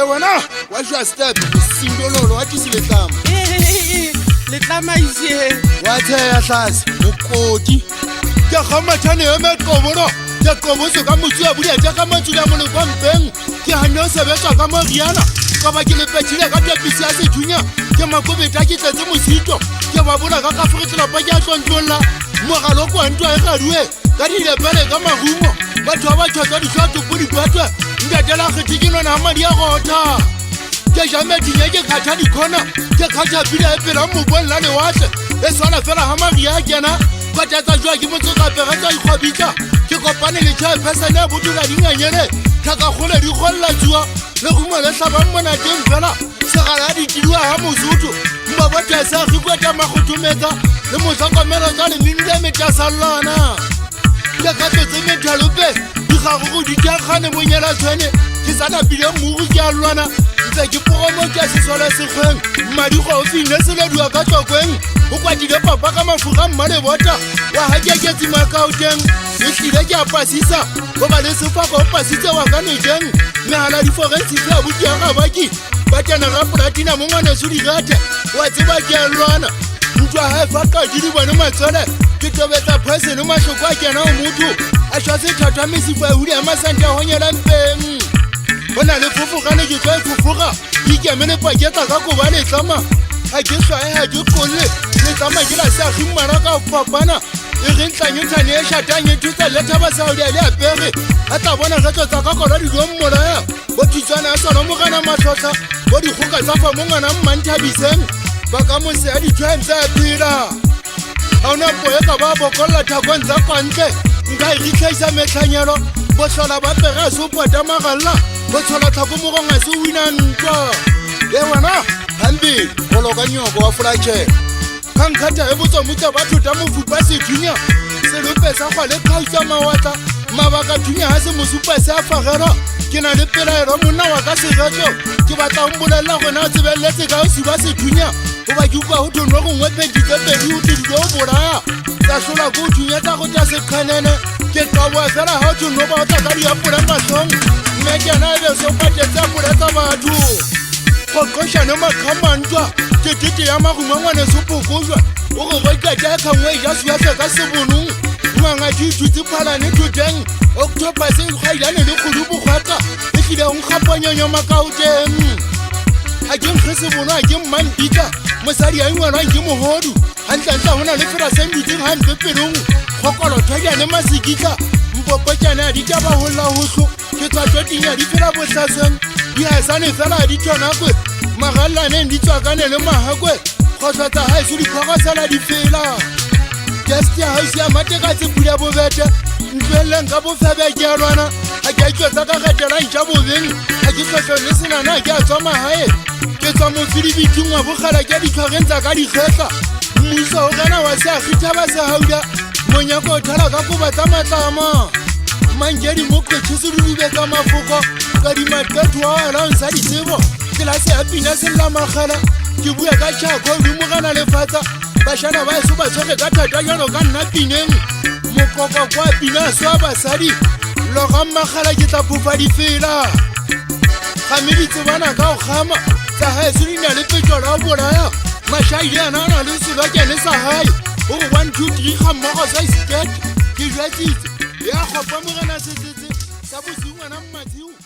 wena wa jwa step sindololo wa tisi letlama letlama ise wa theya tlase mokoti ke kgamathane ya meqoboro ke qoboso ka motho ya budia tša ka matsule ya molekompeng ke gane o sebetswa ka moriana ka ba ke lepetšhile ka tepisi ya sethunya ke makobeta ke tletse mosito ke ba bona ka kaforetlelapa ke a tlontlolola mogaloko wa ntwa e gadue ka dilepele ka marumo batho ba ba tšhotsa ditlhotsopo dipetwe ntatela kgethi ke nona madi a gotha ke jamedinya ke kgatha dikhona ke kgatha pila e pela mobong la lewatle e swana fela ga maria a kena kwatatsa jwa ke motsokapege tsa ikgwabitla ke kopane le tšhaepesane ya botola dinganyele tlhakagole di kgolela tsua le gumo le tlhabang monateng fela segala ya ditidiwa ga mosotho mbabotese a gikweta magothometsa le motlhokomelo tsa lemenile metasallana ke katlotse methalope digagogo di keakgane bonyela tshwane ke sa napile mmogo ke a lwana ntse ke poromo ke a sesole sekgweng mmadikgo o finne seledua ka tlokweng o kwatile papa ka mafuga mmalebota wa hakeketsimakaoteng e tlile ke a pasisa go ba le sefako o pasitse wa ka nokeng megala diforensisi a botiagabaki ba tena ga platina mo ngwaneso dirate wa tseba ke a lwana ntwa ga e fakadi di bone matsole ke tobetsa phesene matlhoko a kena o motho a šwa sethatha mesifa e hudi ya masante a honyelampeng go na le fofogane ke tlo e fofoga ke ikemele paketla ka koba letlama ga ke swae ga ke kolle letlama ke la seagi mmara ka fapana e re ntlanyotshane e šhatang e thutsa lethaba saodia le apere a tla bona getlo tsa ka kola dilong molaya bo thutswana ya sona mogana matlhotlha bo dikgoka tsa fa mo ngwana mmanthabiseng ba ka mosea dithoeng tsa phela ga ona poe ka ba bokolla thakong tsa kwantle nka e ritlhaisa metlhanyelo bo tlhola ba pege a se o pota magalela bo tshola tlhako mogong a se o wina ntwa e wena gambedi goloka nyoko wa flatšhe kgankgatha e botsomotsa batho ta mofupa sethunya selope sa gwa le kgautsa mawatla mabaka thunya ga se mosupa se a fagera ke na le pelaelo monna wa ka segetlo ke batla ombolelela gona o tsebeletse ka o suba sethunya goba ke ukwa go thonwa gongwe peditsepedi o tidile o bolaya tsa tlola ko o thunya tsa go tsa sekganene ke qaboa fela ga o thonno ba o tla ka diapole matlhong mme kena e be se o patetse apole tsa batho qoqošane makgamantwa ke tete ya magumo ngwane sepokojwa o go goikata e kgangwe e ja suatlhe ka sebonong ngwanga ke ithutse phalane thoteng octopus e kgwailane le kgodu bogwata e tlile o nkgapanyonyo makaoteng ga ke nkge sebono ga ke mmampika mosadi ya ngwanwang ke mogodu gantlantla go na le fela sendutseng gampe pelong kgokolothwadiane masekitla mpopotjane ya ditaba golla gotlho ke tswatsoting ya di fela botlhasweng dihaesane fela ya dithonakwe magalaneng di tswakane le mahakwe kgotlhotsa gaeso diphogosela di fela just ya gausi ya matekatse pula bobete ntloeleng ka bofebe ke a lwana ga ke a itlotsa ka getelantšha bobeng ga ke tlhotlho le senana ke a tswa magae ke tswa mofilibiting wa bogala ke ditlhogeng tsa ka dikgetla mmuso o kana wa seagithaba se gauda monyako o thala ka koba tsa matlama mankedi mo kgetšhe se dudube ka mafoko ka dimateto wa alaong sa ditsebo kelase ya pina sellamagela ke bua ka tšhako dumogana lefatsa bašana ba eso ba tshwege ka thatanyano ka nna pineng mokoko kwa pina a swa basadi loga mmagala ke tla phofa difela gameditse bana ka go gama tsa gaeso di na le petso la bolaya mašaile ana a na le selokene sa gae o go 1 2 3 ga mmogo sa sket ke jwatsitse ya kgopa mogana setsetse sa bosingwana mmatseo